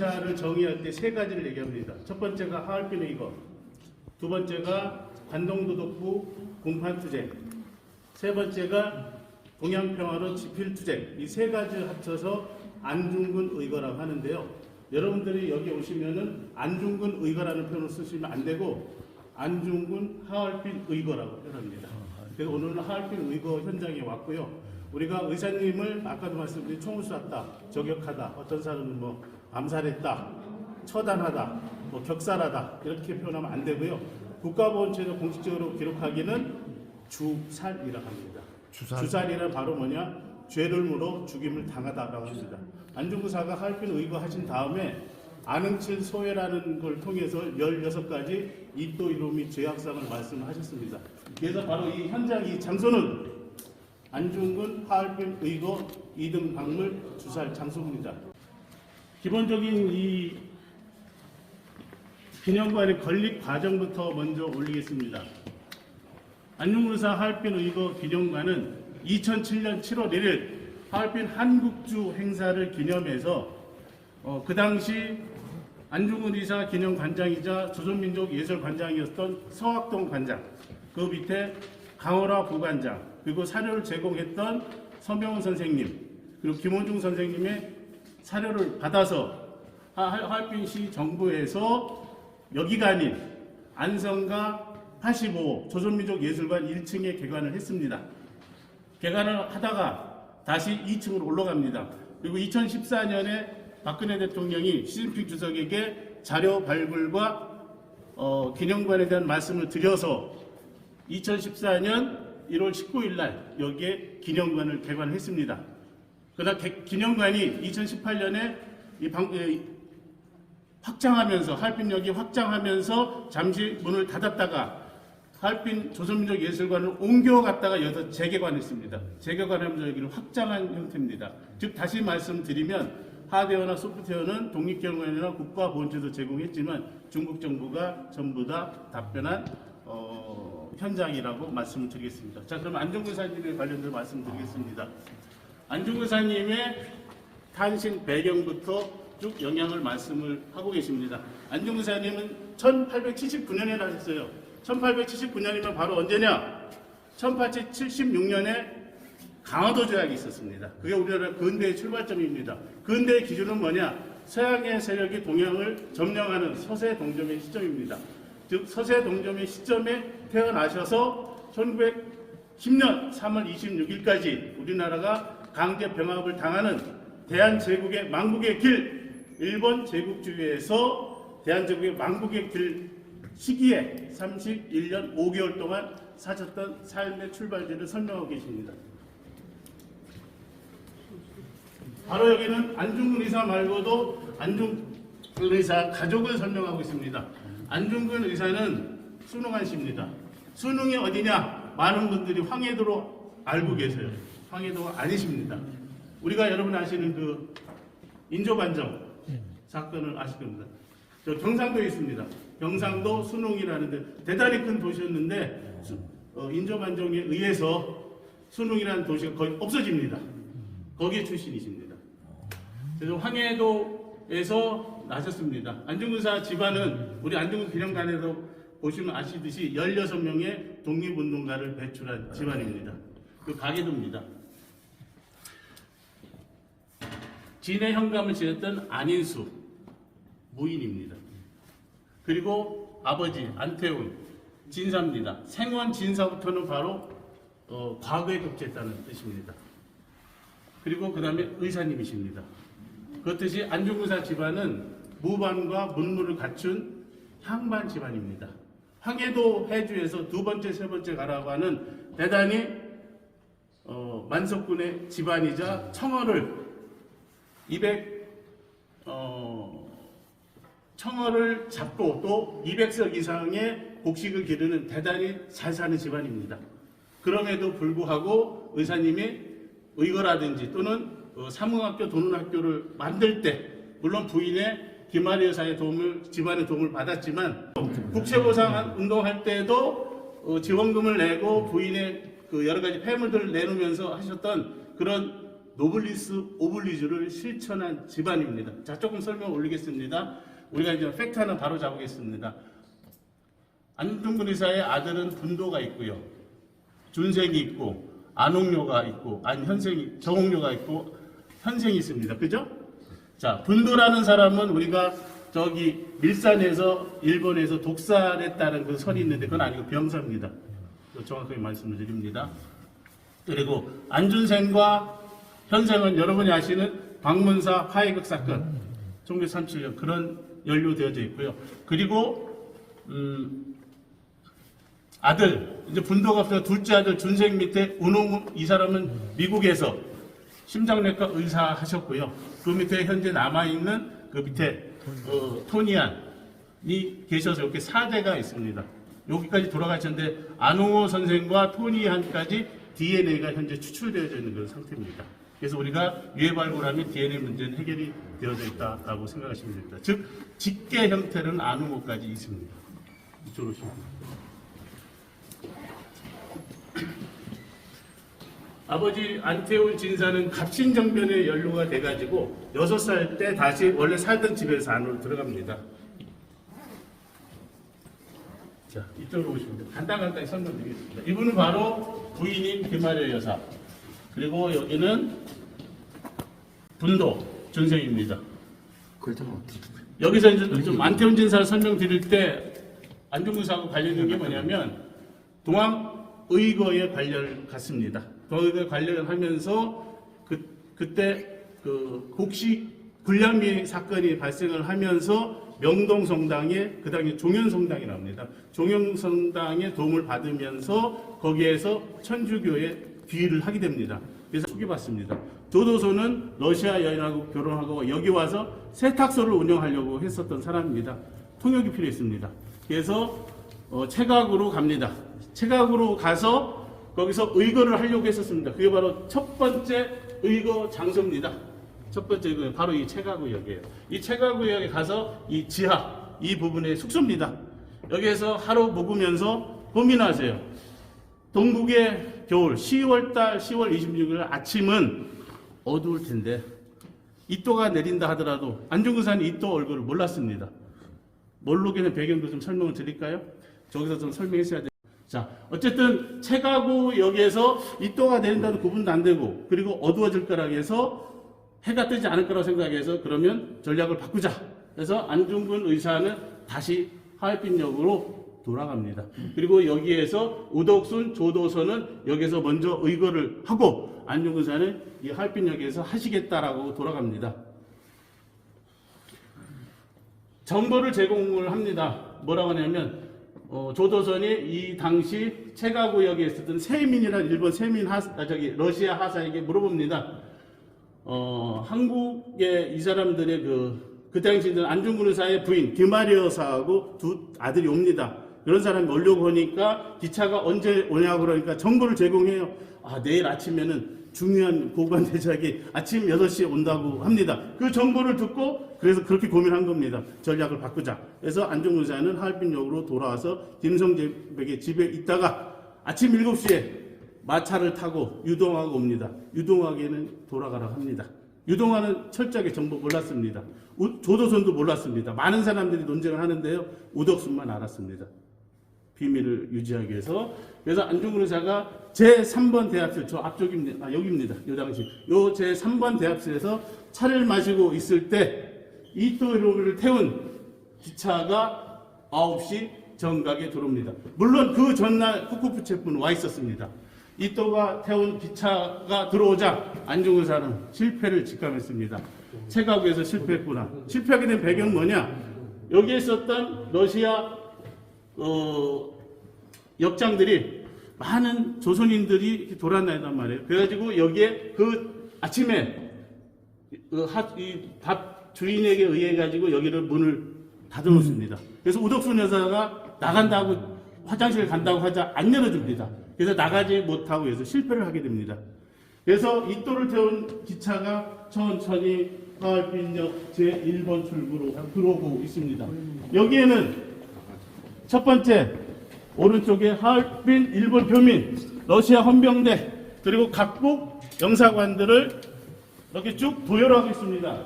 의사를 정의할 때 세 가지를 얘기합니다. 첫 번째가 하얼빈 의거, 두 번째가 관동도덕부 공판투쟁, 세 번째가 동양평화로 지필투쟁. 이 세 가지를 합쳐서 안중근 의거라고 하는데요. 여러분들이 여기 오시면은 안중근 의거라는 표현을 쓰시면 안 되고 안중근 하얼빈 의거라고 표현합니다. 그래서 오늘은 하얼빈 의거 현장에 왔고요. 우리가 의사님을 아까도 말씀드린 총을 쐈다, 저격하다, 어떤 사람은 뭐 암살했다, 처단하다, 뭐 격살하다 이렇게 표현하면 안 되고요. 국가보훈처에서 공식적으로 기록하기는 주살이라고 합니다. 주살이란 바로 뭐냐? 죄를 물어 죽임을 당하다라고 합니다. 안중근사가 하얼빈 의거 하신 다음에 안흥칠 소회라는 걸 통해서 16가지 이또 이로 및 죄악상을 말씀하셨습니다. 그래서 바로 이 현장 이 장소는 안중근 하얼빈 의거 2등 박물 주살 장소입니다. 기본적인 이 기념관의 건립 과정부터 먼저 올리겠습니다. 안중근 의사 하얼빈 의거 기념관은 2007년 7월 1일 하얼빈 한국주 행사를 기념해서 그 당시 안중근 의사 기념관장이자 조선민족예술관장이었던 서학동 관장, 그 밑에 강호라 부관장, 그리고 사료를 제공했던 서명훈 선생님, 그리고 김원중 선생님의 사료를 받아서 하얼빈시 정부에서 여기가 아닌 안성가 85 조선민족예술관 1층에 개관을 했습니다. 개관을 하다가 다시 2층으로 올라갑니다. 그리고 2014년에 박근혜 대통령이 시진핑 주석에게 자료 발굴과 기념관에 대한 말씀을 드려서 2014년 1월 19일 날 여기에 기념관을 개관했습니다. 그러나 기념관이 2018년에 확장하면서 하얼빈역이 확장하면서 잠시 문을 닫았다가 하얼빈 조선민족예술관을 옮겨갔다가 여기서 재개관했습니다. 재개관하면서 여기를 확장한 형태입니다. 즉 다시 말씀드리면 하드웨어나 소프트웨어는 독립기념관이나 국가보훈처도 제공했지만 중국 정부가 전부 다 답변한 현장이라고 말씀을 드리겠습니다. 자, 그럼 안중근 의사님에 관련해서 말씀드리겠습니다. 안중근 의사님의 탄신 배경부터 쭉 영향을 말씀을 하고 계십니다. 안중근 의사님은 1879년에 나셨어요. 1879년이면 바로 언제냐? 1876년에 강화도 조약이 있었습니다. 그게 우리나라 근대의 출발점입니다. 근대의 기준은 뭐냐? 서양의 세력이 동양을 점령하는 서세동점의 시점입니다. 즉 서세동점의 시점에 태어나셔서 1910년 3월 26일까지 우리나라가 강제 병합을 당하는 대한제국의 망국의 길, 일본 제국주의에서 대한제국의 망국의 길 시기에 31년 5개월 동안 사셨던 삶의 출발지를 설명하고 계십니다. 바로 여기는 안중근 의사 말고도 안중근 의사 가족을 설명하고 있습니다. 안중근 의사는 순흥한 씨입니다. 순흥이 어디냐? 많은 분들이 황해도로 알고 계세요. 황해도가 아니십니다. 우리가 여러분 아시는 그 인조반정 사건을 아실 겁니다. 저 경상도에 있습니다. 경상도 순흥이라는데 대단히 큰 도시였는데 인조반정에 의해서 순흥이라는 도시가 거의 없어집니다. 거기에 출신이십니다. 그래서 황해도에서 나셨습니다. 안중근 의사 집안은 우리 안중근 기념관에서 보시면 아시듯이 16명의 독립운동가를 배출한 집안입니다. 그 가계도입니다. 진해 현감을 지냈던 안인수 무인입니다. 그리고 아버지 안태훈 진사입니다. 생원 진사부터는 바로 과거에 급제했다는 뜻입니다. 그리고 그 다음에 의사님이십니다. 그렇듯이 안중근 의사 집안은 무반과 문무를 갖춘 향반 집안입니다. 황해도 해주에서 두 번째, 세 번째 가라고 하는 대단히 만석군의 집안이자 청어를 청어를 잡고 또 200석 이상의 곡식을 기르는 대단히 잘 사는 집안입니다. 그럼에도 불구하고 의사님이 의거라든지 또는 삼흥학교, 도능학교를 만들 때 물론 부인의 김아리 여사의 도움을 집안의 도움을 받았지만 국채보상 운동할 때도 지원금을 내고 부인의 그 여러 가지 폐물들을 내놓으면서 하셨던 그런 노블리스 오블리주를 실천한 집안입니다. 자, 조금 설명 올리겠습니다. 우리가 이제 팩트 하나 바로 잡겠습니다. 안중근 의사의 아들은 분도가 있고요. 준생이 있고, 안홍료가 있고, 정홍료가 있고, 현생이 있습니다. 그죠? 자, 분도라는 사람은 우리가 저기 밀산에서 일본에서 독살했다는 그 설이 있는데 그건 아니고 병사입니다. 정확하게 말씀을 드립니다. 그리고 안준생과 현생은 여러분이 아시는 방문사 화해극 사건 1937년 그런 연루되어져 있고요. 그리고 아들 이제 분도가 없어서 둘째 아들 준생 밑에 운홍 이 사람은 미국에서 심장내과 의사 하셨고요. 그 밑에 현재 남아있는 그 밑에 토니안이 계셔서 이렇게 4대가 있습니다. 여기까지 돌아가셨는데 안홍호 선생과 토니안까지 DNA가 현재 추출되어져 있는 그런 상태입니다. 그래서 우리가 유해 발굴하면 DNA 문제는 해결이 되어져 있다라고 생각하시면 됩니다. 즉 직계 형태는 안홍호까지 있습니다. 이쪽으로 오시면 아버지 안태훈 진사는 갑신정변에 연루가 돼가지고 6살 때 다시 원래 살던 집에서 안으로 들어갑니다. 자, 이쪽으로 오시면 돼요. 간단히 설명드리겠습니다. 이분은 바로 부인인 김아려 여사. 그리고 여기는 분도 준생입니다. 여기서 이제 좀 안태훈 진사를 설명드릴 때 안중근 의사하고 관련된 게 뭐냐면 동암의거에 관련을 갖습니다. 동암의거에 관련을 하면서 그때 그 혹시 불량미 사건이 발생을 하면서 명동성당에 그 당시 종현성당이 나옵니다. 종현성당의 도움을 받으면서 거기에서 천주교에 귀의를 하게 됩니다. 그래서 소개받습니다. 조도소는 러시아 여인하고 결혼하고 여기 와서 세탁소를 운영하려고 했었던 사람입니다. 통역이 필요했습니다. 그래서 채각으로 갑니다. 채각으로 가서 거기서 의거를 하려고 했었습니다. 그게 바로 첫 번째 의거 장소입니다. 첫 번째 의거 바로 이 채각구역이에요. 이 채각구역에 가서 이 지하 이 부분의 숙소입니다. 여기에서 하루 묵으면서 고민하세요. 동국의 겨울 10월달 10월 26일 아침은 어두울 텐데 이또가 내린다 하더라도 안중근 의사는 이또 얼굴을 몰랐습니다. 모르겠는 배경도 좀 설명을 드릴까요? 저기서 좀 설명했어야 돼요. 자, 어쨌든 채가구역에서 이또가 내린다도 구분도 안 되고 그리고 어두워질 거라고 해서 해가 뜨지 않을 거라고 생각해서 그러면 전략을 바꾸자. 그래서 안중근 의사는 다시 하얼빈역으로 돌아갑니다. 그리고 여기에서 우덕순, 조도선은 여기서 먼저 의거를 하고 안중근 의사는 이 하얼빈역에서 하시겠다라고 돌아갑니다. 정보를 제공을 합니다. 뭐라고 하냐면 조도선이 이 당시 채가구역에 있었던 세민이라는 일본 러시아 하사에게 물어봅니다. 한국의 이 사람들의 그 당시에는 안중근 의사의 부인 김아려 여사하고 두 아들이 옵니다. 그런 사람이 오려고 하니까 기차가 언제 오냐고 그러니까 정보를 제공해요. 아, 내일 아침에는 중요한 고관 대작이 아침 6시에 온다고 합니다. 그 정보를 듣고 그래서 그렇게 고민한 겁니다. 전략을 바꾸자. 그래서 안중근 의사는 하얼빈역으로 돌아와서 김성재백의 집에 있다가 아침 7시에 마차를 타고 유동하고 옵니다. 유동학에는 돌아가라고 합니다. 유동학은 철저하게 정보 몰랐습니다. 조도선도 몰랐습니다. 많은 사람들이 논쟁을 하는데요. 우덕순만 알았습니다. 비밀을 유지하기 위해서. 그래서 안중근 의사가 제3번 대합실, 저 앞쪽입니다. 여기입니다. 요 당시. 요 제3번 대합실에서 차를 마시고 있을 때 이토히로부를 태운 기차가 9시 정각에 들어옵니다. 물론 그 전날 쿠쿠프체프는 와 있었습니다. 이토가 태운 기차가 들어오자 안중근 의사는 실패를 직감했습니다. 채가구에서 실패했구나. 실패하게 된 배경은 뭐냐? 여기에 있었던 러시아 역장들이 많은 조선인들이 돌아다니단 말이에요. 그래가지고 여기에 그 아침에 밥 주인에게 의해 가지고 여기를 문을 닫아놓습니다. 그래서 우덕순 여사가 나간다고 화장실 간다고 하자 안 열어줍니다. 그래서 나가지 못하고 해서 실패를 하게 됩니다. 그래서 이또를 태운 기차가 천천히 하얼빈역 제1번 출구로 들어오고 있습니다. 여기에는 첫 번째 오른쪽에 하얼빈 일본 표민, 러시아 헌병대 그리고 각국 영사관들을 이렇게 쭉 도열하고 있습니다.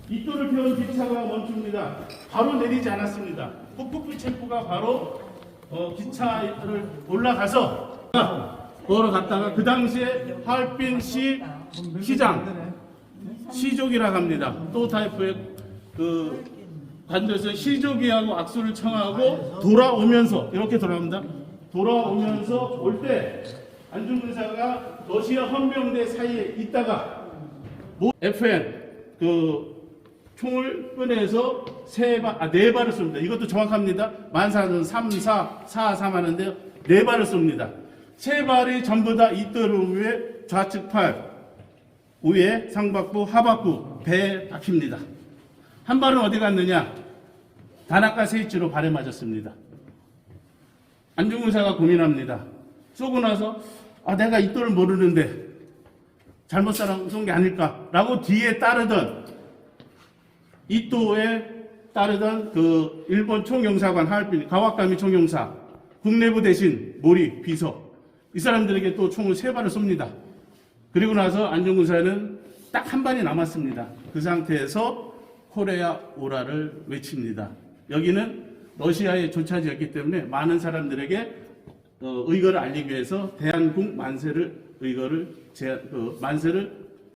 이또를 태운 기차가 멈춥니다. 바로 내리지 않았습니다. 북북부 체포가 바로 기차를 올라가서 걸어갔다가 그 당시에 하얼빈 시장 시족이라고 합니다. 또 타이프의 그 관저에서 시족이하고 악수를 청하고 돌아오면서 이렇게 돌아옵니다. 돌아오면서 올 때 안중근사가 러시아 헌병대 사이에 있다가 FN 그 총을 꺼내서 네 발을 쏩니다. 이것도 정확합니다. 만사는 3, 4, 4, 3 하는데요. 네 발을 쏩니다. 세 발이 전부 다 이또를 위해 좌측 팔 위에 상박부 하박부 배에 박힙니다. 한 발은 어디 갔느냐? 다나카 세이치로 발에 맞았습니다. 안중근사가 고민합니다. 쏘고 나서 내가 이또를 모르는데 잘못 쏜 게 아닐까라고 뒤에 따르던 이또에 따르던 그 일본 총영사관 하얼빈 가와카미 총영사 국내부 대신 모리 비서 이 사람들에게 또 총을 세 발을 쏩니다. 그리고 나서 안중근사는 딱 한 발이 남았습니다. 그 상태에서 코레아 오라를 외칩니다. 여기는 러시아의 조차지였기 때문에 많은 사람들에게 의거를 알리기 위해서 대한국 만세를 만세를